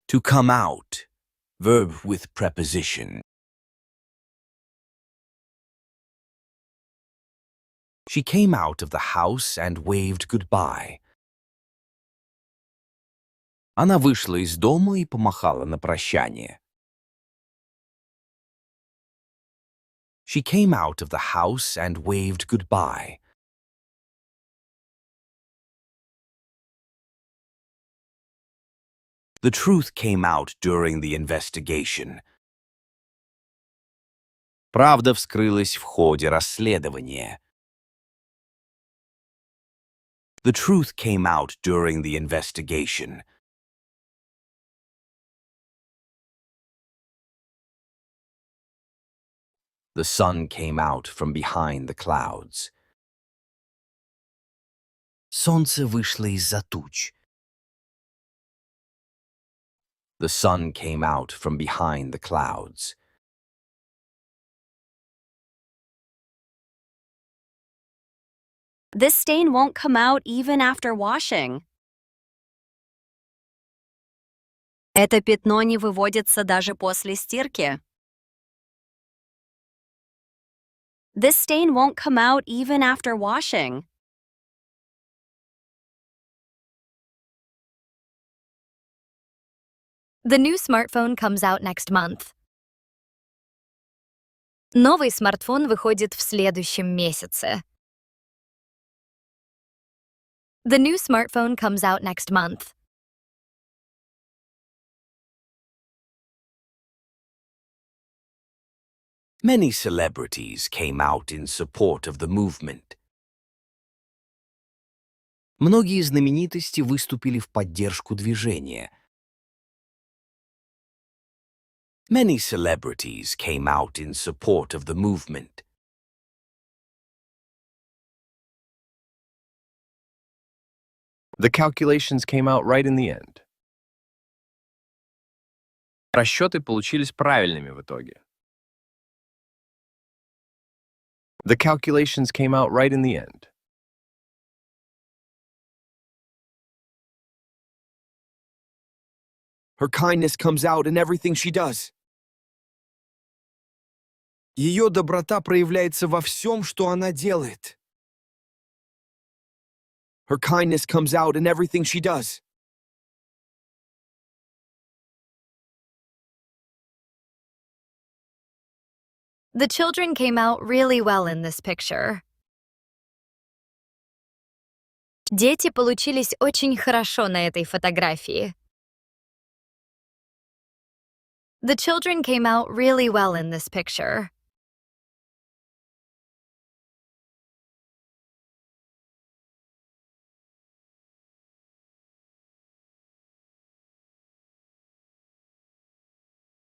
To come out. Verb with preposition. She came out of the house and waved goodbye. Она вышла из дома и помахала на прощание. She came out of the house and waved goodbye. The truth came out during the investigation. Правда вскрылась в ходе расследования. The truth came out during the investigation. The sun came out from behind the clouds. Солнце вышло из-за туч. The sun came out from behind the clouds. This stain won't come out even after washing. Это пятно не выводится даже после стирки. This stain won't come out even after washing. The new smartphone comes out next month. Новый смартфон выходит в следующем месяце. The new smartphone comes out next month. Many celebrities came out in support of the movement. Многие знаменитости выступили в поддержку движения. Many celebrities came out in support of the movement. The calculations came out right in the end. Расчеты получились правильными в итоге. The calculations came out right in the end. Her kindness comes out in everything she does. Ее доброта проявляется во всем, что она делает. Her kindness comes out in everything she does. The children came out really well in this picture. Дети получились очень хорошо на этой фотографии. The children came out really well in this picture.